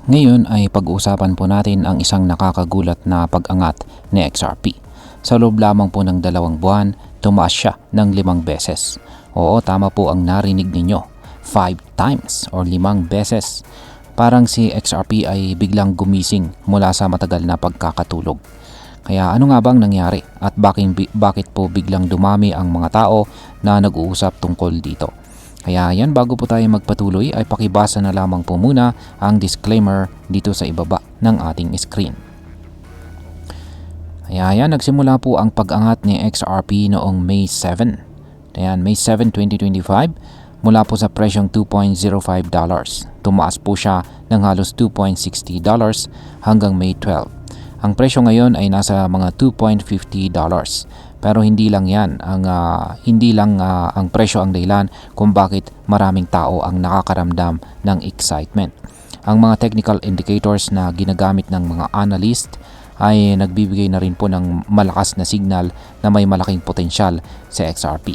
Ngayon ay pag-uusapan po natin ang isang nakakagulat na pag-angat ni XRP. Sa loob lamang po ng 2 buwan, tumaas siya ng 5 beses. Oo, tama po ang narinig ninyo. 5 times or 5 beses. Parang si XRP ay biglang gumising mula sa matagal na pagkakatulog. Kaya ano nga bang nangyari at bakit po biglang dumami ang mga tao na nag-uusap tungkol dito? Kaya yan, bago po tayo magpatuloy ay pakibasa na lamang po muna ang disclaimer dito sa ibaba ng ating screen. Kaya yan, nagsimula po ang pag-angat ni XRP noong May 7. Ayan, May 7, 2025 mula po sa presyong $2.05. Tumaas po siya ng halos $2.60 hanggang May 12. Ang presyo ngayon ay nasa mga $2.50. Pero hindi lang ang presyo ang dahilan kung bakit maraming tao ang nakakaramdam ng excitement. Ang mga technical indicators na ginagamit ng mga analyst ay nagbibigay na rin po ng malakas na signal na may malaking potensyal sa XRP.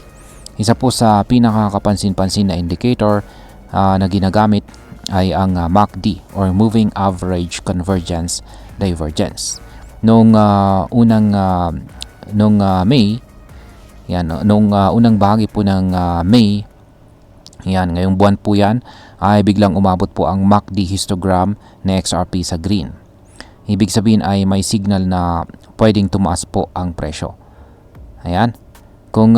Isa po sa pinakakapansin-pansin na indicator na ginagamit ay ang MACD or Moving Average Convergence Divergence. Nung May, yan, unang bahagi po ng May, yan, ngayong buwan po yan, ay biglang umabot po ang MACD histogram na XRP sa green. Ibig sabihin ay may signal na pwedeng tumaas po ang presyo. Ayan. Kung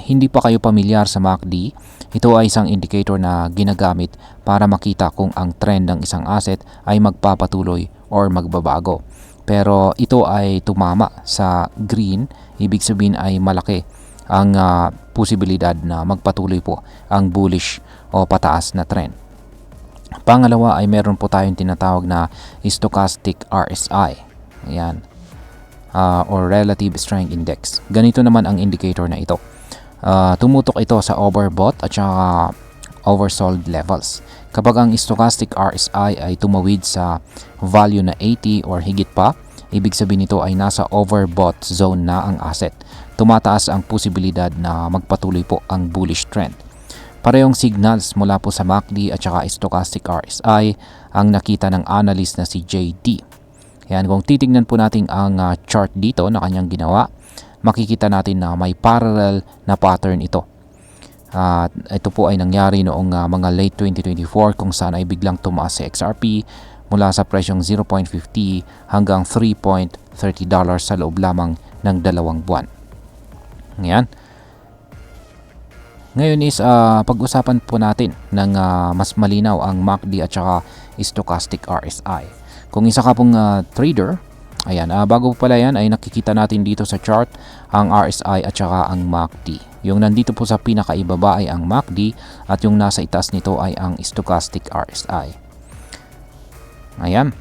hindi pa kayo pamilyar sa MACD, ito ay isang indicator na ginagamit para makita kung ang trend ng isang asset ay magpapatuloy or magbabago. Pero ito ay tumama sa green, ibig sabihin ay malaki ang posibilidad na magpatuloy po ang bullish o pataas na trend. Pangalawa ay meron po tayong tinatawag na stochastic RSI. Ayan. Or Relative Strength Index. Ganito naman ang indicator na ito. Tumutok ito sa overbought at saka oversold levels. Kapag ang stochastic RSI ay tumawid sa value na 80 or higit pa, ibig sabihin nito ay nasa overbought zone na ang asset. Tumataas ang posibilidad na magpatuloy po ang bullish trend. Parehong signals mula po sa MACD at saka stochastic RSI ang nakita ng analyst na si JD. Yan, kung titingnan po natin ang chart dito na kanyang ginawa, makikita natin na may parallel na pattern ito. Ito po ay nangyari noong mga late 2024 kung saan ay biglang tumaas si XRP mula sa presyong 0.50 hanggang $3.30 sa loob lamang ng 2 buwan. Ngayon is pag-usapan po natin ng mas malinaw ang MACD at saka stochastic RSI. Kung isa ka pong trader, ayan, bago pala yan ay nakikita natin dito sa chart ang RSI at saka ang MACD. Yung nandito po sa pinakaibaba ay ang MACD at yung nasa itaas nito ay ang stochastic RSI. Ayan.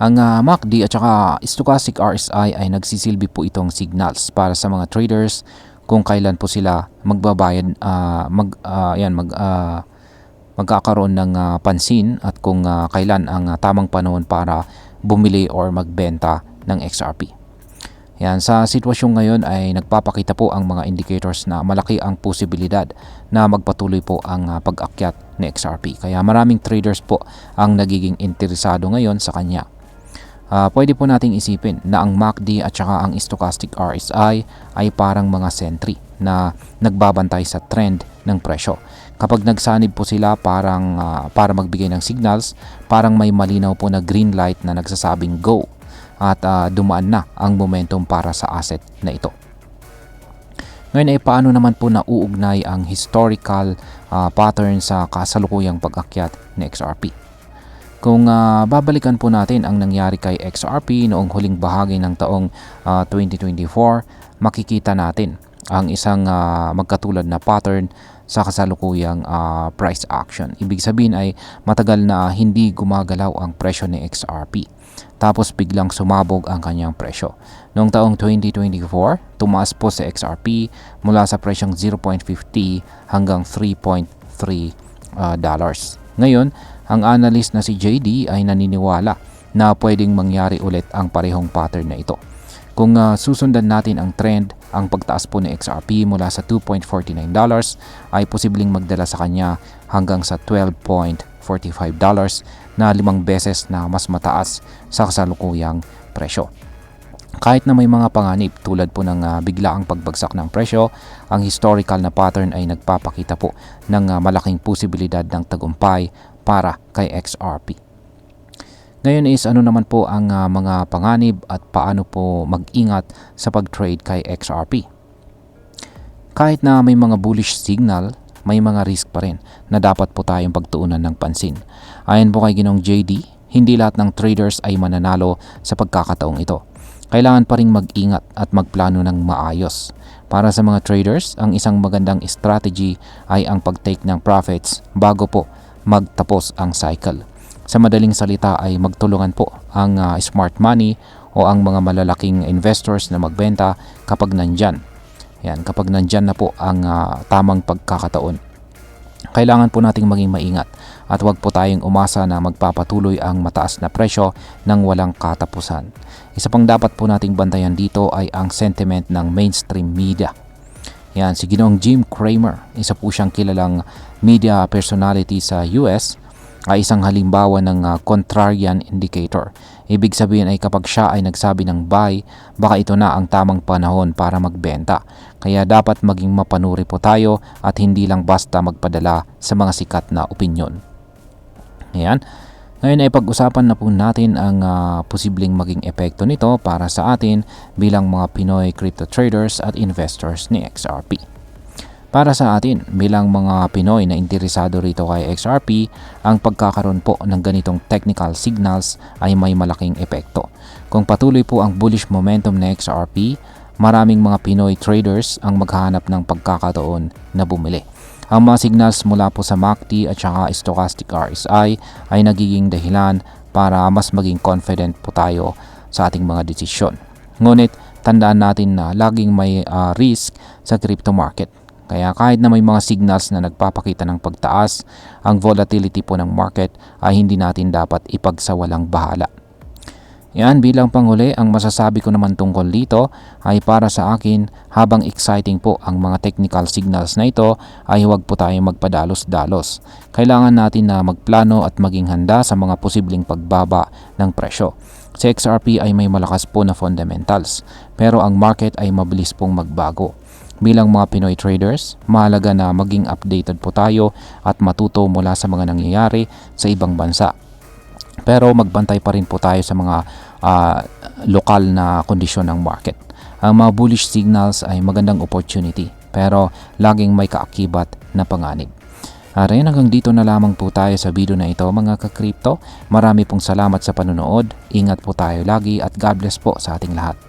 Ang MACD at saka stochastic RSI ay nagsisilbi po itong signals para sa mga traders kung kailan po sila magbabayad, magkakaroon ng pansin at kung kailan ang tamang panahon para bumili or magbenta ng XRP. Yan, sa sitwasyon ngayon ay nagpapakita po ang mga indicators na malaki ang posibilidad na magpatuloy po ang pag-akyat ni XRP. Kaya maraming traders po ang nagiging interesado ngayon sa kanya. Pwede po nating isipin na ang MACD at saka ang stochastic RSI ay parang mga sentry na nagbabantay sa trend ng presyo. Kapag nagsanib po sila para magbigay ng signals, parang may malinaw po na green light na nagsasabing go at dumaan na ang momentum para sa asset na ito. Ngayon ay paano naman po nauugnay ang historical pattern sa kasalukuyang pag-akyat ni XRP? Kung babalikan po natin ang nangyari kay XRP noong huling bahagi ng taong 2024, makikita natin ang isang magkatulad na pattern sa kasalukuyang price action. Ibig sabihin ay matagal na hindi gumagalaw ang presyo ni XRP. Tapos biglang sumabog ang kanyang presyo. Noong taong 2024, tumaas po si XRP mula sa presyong 0.50 hanggang $3.3. Ngayon, ang analyst na si JD ay naniniwala na pwedeng mangyari ulit ang parehong pattern na ito. Kung susundan natin ang trend, ang pagtaas po ni XRP mula sa $2.49 ay posibleng magdala sa kanya hanggang sa $12.50. na 5 beses na mas mataas sa kasalukuyang presyo. Kahit na may mga panganib tulad po ng biglaang pagbagsak ng presyo, ang historical na pattern ay nagpapakita po ng malaking posibilidad ng tagumpay para kay XRP. Ngayon is ano naman po ang mga panganib at paano po mag-ingat sa pag-trade kay XRP. Kahit na may mga bullish signal, may mga risk pa rin na dapat po tayong pagtuunan ng pansin. Ayon po kay Ginoong JD, hindi lahat ng traders ay mananalo sa pagkakataong ito. Kailangan pa rin mag-ingat at magplano ng maayos. Para sa mga traders, ang isang magandang strategy ay ang pag-take ng profits bago po magtapos ang cycle. Sa madaling salita ay magtulungan po ang smart money o ang mga malalaking investors na magbenta kapag nandyan. Kapag nandyan na po ang tamang pagkakataon. Kailangan po nating maging maingat at huwag po tayong umasa na magpapatuloy ang mataas na presyo ng walang katapusan. Isa pang dapat po nating bantayan dito ay ang sentiment ng mainstream media. Si Ginoong Jim Cramer, isa po siyang kilalang media personality sa US, ay isang halimbawa ng contrarian indicator. Ibig sabihin ay kapag siya ay nagsabi ng buy, baka ito na ang tamang panahon para magbenta. Kaya dapat maging mapanuri po tayo at hindi lang basta magpadala sa mga sikat na opinyon. Ngayon ay pag-usapan na po natin ang posibleng maging epekto nito para sa atin bilang mga Pinoy crypto traders at investors ni XRP. Para sa atin, bilang mga Pinoy na interesado rito kay XRP, ang pagkakaroon po ng ganitong technical signals ay may malaking epekto. Kung patuloy po ang bullish momentum ng XRP, maraming mga Pinoy traders ang maghahanap ng pagkakataon na bumili. Ang mga signals mula po sa MACD at saka Stochastic RSI ay nagiging dahilan para mas maging confident po tayo sa ating mga desisyon. Ngunit, tandaan natin na laging may risk sa crypto market. Kaya kahit na may mga signals na nagpapakita ng pagtaas, ang volatility po ng market ay hindi natin dapat ipagsawalang bahala. Bilang panghuli, ang masasabi ko naman tungkol dito ay para sa akin, habang exciting po ang mga technical signals na ito, ay huwag po tayong magpadalos-dalos. Kailangan natin na magplano at maging handa sa mga posibleng pagbaba ng presyo. Sa XRP ay may malakas po na fundamentals, pero ang market ay mabilis pong magbago. Bilang mga Pinoy traders, mahalaga na maging updated po tayo at matuto mula sa mga nangyayari sa ibang bansa. Pero magbantay pa rin po tayo sa mga lokal na kondisyon ng market. Ang mga bullish signals ay magandang opportunity, pero laging may kaakibat na panganib. Hanggang dito na lamang po tayo sa video na ito mga ka-crypto. Marami pong salamat sa panonood. Ingat po tayo lagi at God bless po sa ating lahat.